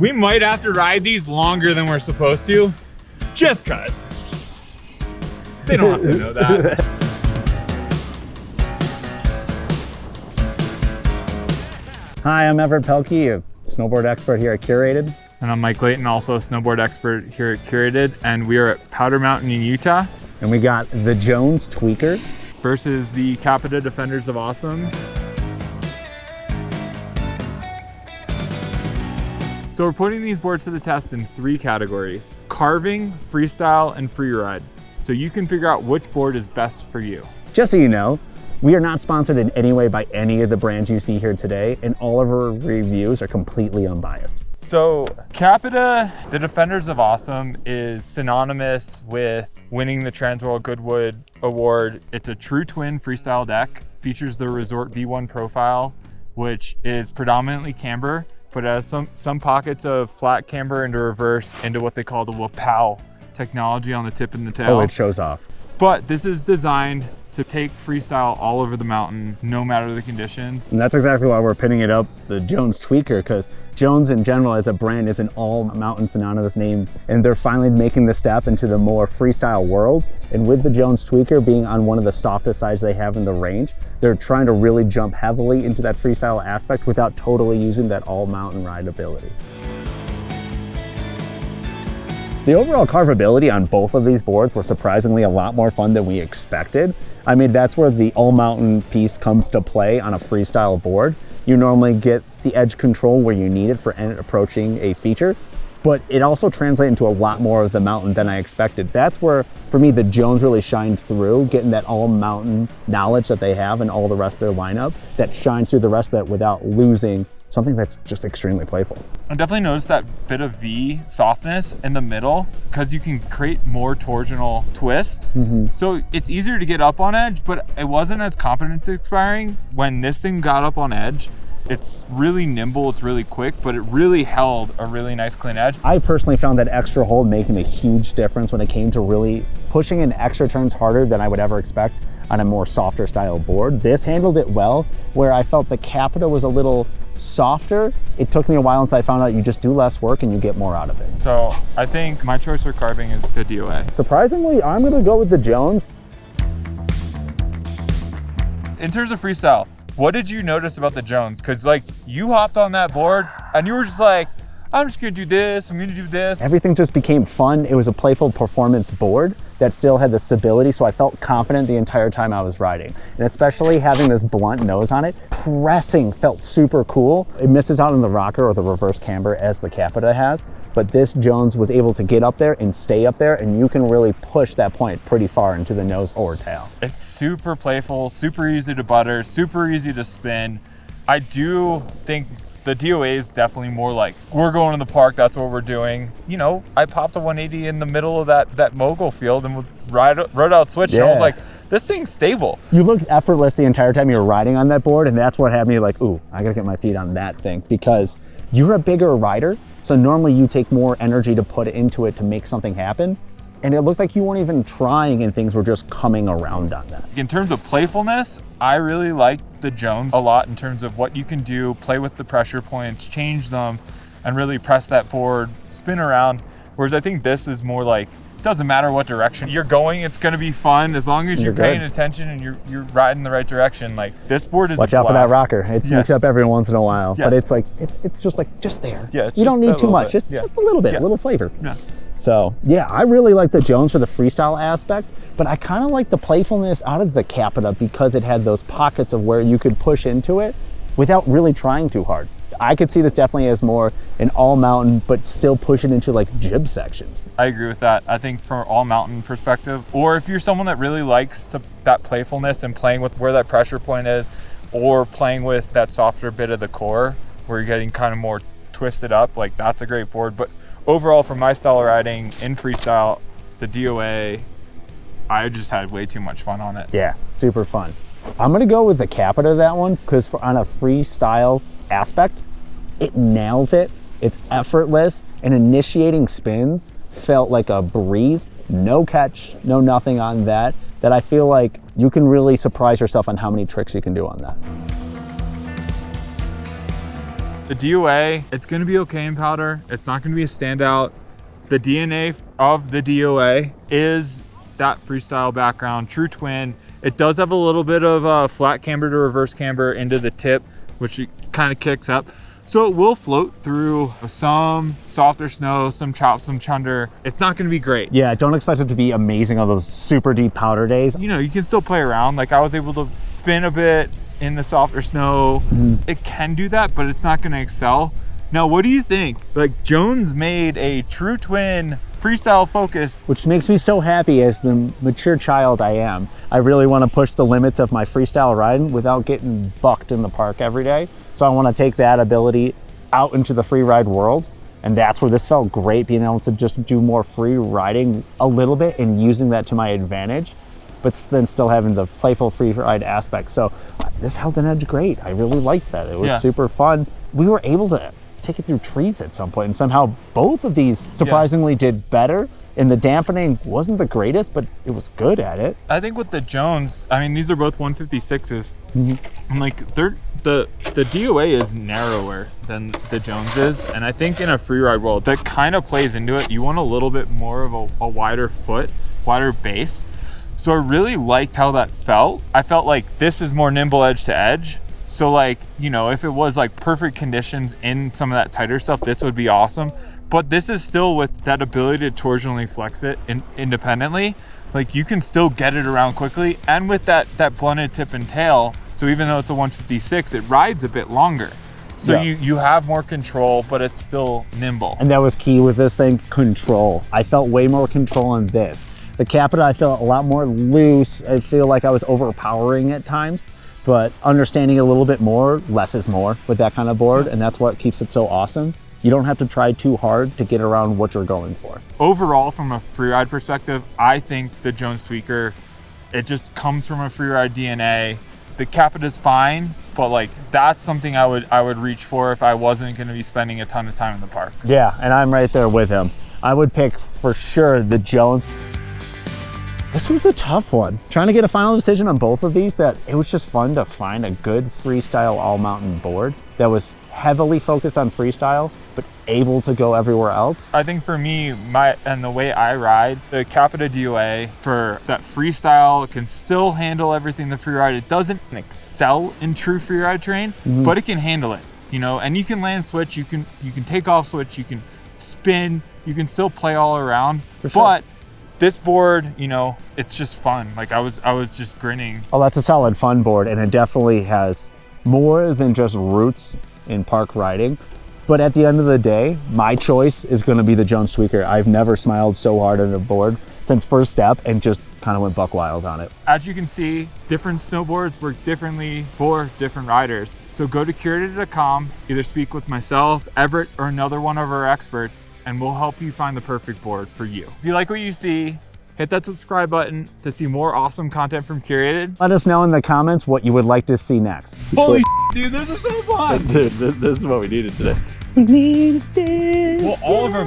We might have to ride these longer than we're supposed to, just cause. They don't have to know that. Hi, I'm Everett Pelkey, a snowboard expert here at Curated. And I'm Mike Leighton, also a snowboard expert here at Curated, and we are at Powder Mountain in Utah. And we got the Jones Tweaker versus the CAPiTA Defenders of Awesome. So we're putting these boards to the test in 3 categories: carving, freestyle, and freeride. So you can figure out which board is best for you. Just so you know, we are not sponsored in any way by any of the brands you see here today, and all of our reviews are completely unbiased. So CAPiTA, the Defenders of Awesome, is synonymous with winning the Transworld Goodwood Award. It's a true twin freestyle deck, features the Resort V1 profile, which is predominantly camber, but has some pockets of flat camber into reverse into what they call the WPOW technology on the tip and the tail. Oh, it shows off. But this is designed to take freestyle all over the mountain, no matter the conditions. And that's exactly why we're pinning it up the Jones Tweaker, because Jones in general as a brand is an all mountain synonymous name, and they're finally making the step into the more freestyle world. And with the Jones Tweaker being on one of the softest sides they have in the range, they're trying to really jump heavily into that freestyle aspect without totally using that all mountain rideability. The overall carvability on both of these boards were surprisingly a lot more fun than we expected. I mean, that's where the all mountain piece comes to play on a freestyle board. You normally get the edge control where you need it for approaching a feature, but it also translates into a lot more of the mountain than I expected. That's where, for me, the Jones really shined through, getting that all mountain knowledge that they have and all the rest of their lineup that shines through the rest of that without losing something that's just extremely playful. I definitely noticed that bit of V softness in the middle because you can create more torsional twist. So it's easier to get up on edge, but it wasn't as confidence inspiring when this thing got up on edge. It's really nimble, it's really quick, but it really held a really nice clean edge. I personally found that extra hold making a huge difference when it came to really pushing in extra turns harder than I would ever expect on a more softer style board. This handled it well, where I felt the CAPiTA was a little softer. It took me a while until I found out you just do less work and you get more out of it. So I think my choice for carving is the DOA. Surprisingly, I'm gonna go with the Jones. In terms of freestyle, what did you notice about the Jones? Because like you hopped on that board and you were just like, I'm just gonna do this, I'm gonna do this. Everything just became fun. It was a playful performance board that still had the stability, so I felt confident the entire time I was riding. And especially having this blunt nose on it, pressing felt super cool. It misses out on the rocker or the reverse camber as the CAPiTA has, but this Jones was able to get up there and stay up there, and you can really push that point pretty far into the nose or tail. It's super playful, super easy to butter, super easy to spin. I do think the DOA is definitely more like, we're going to the park, that's what we're doing. You know, I popped a 180 in the middle of that mogul field and rode out switch, and I was like, this thing's stable. You looked effortless the entire time you were riding on that board, and that's what had me like, ooh, I gotta get my feet on that thing, because you're a bigger rider, so normally you take more energy to put into it to make something happen. And it looked like you weren't even trying and things were just coming around on that. In terms of playfulness, I really like the Jones a lot in terms of what you can do, play with the pressure points, change them, and really press that board, spin around. Whereas I think this is more like, it doesn't matter what direction you're going, it's gonna be fun as long as you're paying attention and you're riding the right direction. Like this board is Watch out for that rocker. It sneaks up every once in a while, but it's like, it's just like, just there. Yeah, you don't need too much, just a little bit, a little flavor. So yeah, I really like the Jones for the freestyle aspect, but I kind of like the playfulness out of the CAPiTA because it had those pockets of where you could push into it without really trying too hard. I could see this definitely as more an all mountain, but still push it into like jib sections. I agree with that. I think from all mountain perspective, or if you're someone that really likes that playfulness and playing with where that pressure point is, or playing with that softer bit of the core where you're getting kind of more twisted up, like that's a great board. But overall, for my style of riding in freestyle, the DOA, I just had way too much fun on it. Yeah, super fun. I'm gonna go with the CAPiTA that one, because on a freestyle aspect, it nails it. It's effortless, and initiating spins felt like a breeze. No catch, no nothing on that I feel like you can really surprise yourself on how many tricks you can do on that. The DOA, it's gonna be okay in powder. It's not gonna be a standout. The DNA of the DOA is that freestyle background, true twin. It does have a little bit of a flat camber to reverse camber into the tip, which it kind of kicks up. So it will float through some softer snow, some chop, some chunder. It's not gonna be great. Yeah, don't expect it to be amazing on those super deep powder days. You know, you can still play around. Like I was able to spin a bit in the softer snow. It can do that, but it's not gonna excel. Now, what do you think? Like Jones made a true twin freestyle focus. Which makes me so happy as the mature child I am. I really want to push the limits of my freestyle riding without getting bucked in the park every day. So I want to take that ability out into the free ride world. And that's where this felt great, being able to just do more free riding a little bit and using that to my advantage, but then still having the playful free ride aspect. So this held an edge great. I really liked that. It was super fun. We were able to take it through trees at some point, and somehow both of these surprisingly did better. And the dampening wasn't the greatest, but it was good at it. I think with the Jones, I mean, these are both 156s. And like the DOA is narrower than the Jones is. And I think in a free ride world, that kind of plays into it. You want a little bit more of a wider foot, wider base. So I really liked how that felt. I felt like this is more nimble edge to edge. So like, you know, if it was like perfect conditions in some of that tighter stuff, this would be awesome. But this is still with that ability to torsionally flex it independently. Like you can still get it around quickly. And with that blunted tip and tail, so even though it's a 156, it rides a bit longer. So you have more control, but it's still nimble. And that was key with this thing, control. I felt way more control on this. The CAPiTA, I felt a lot more loose. I feel like I was overpowering at times. But understanding a little bit more, less is more with that kind of board, and that's what keeps it so awesome. You don't have to try too hard to get around what you're going for. Overall, from a freeride perspective, I think the Jones Tweaker, it just comes from a freeride DNA. The CAPiTA is fine, but like that's something I would reach for if I wasn't going to be spending a ton of time in the park. Yeah, and I'm right there with him. I would pick for sure the Jones. This was a tough one. Trying to get a final decision on both of these, that it was just fun to find a good freestyle all mountain board that was heavily focused on freestyle, but able to go everywhere else. I think for me, and the way I ride, the CAPiTA DOA for that freestyle can still handle everything the freeride. It doesn't excel in true freeride terrain, but it can handle it, you know, and you can land switch, you can take off switch, you can spin, you can still play all around, but this board, you know, it's just fun. Like I was just grinning. Oh, that's a solid fun board, and it definitely has more than just roots in park riding. But at the end of the day, my choice is going to be the Jones Tweaker. I've never smiled so hard at a board since first step and just kind of went buck wild on it. As you can see, different snowboards work differently for different riders. So go to Curated.com, either speak with myself, Everett, or another one of our experts, and we'll help you find the perfect board for you. If you like what you see, hit that subscribe button to see more awesome content from Curated. Let us know in the comments what you would like to see next. Holy dude, this is so fun! Dude, this is what we needed today. We needed this. Well, all of our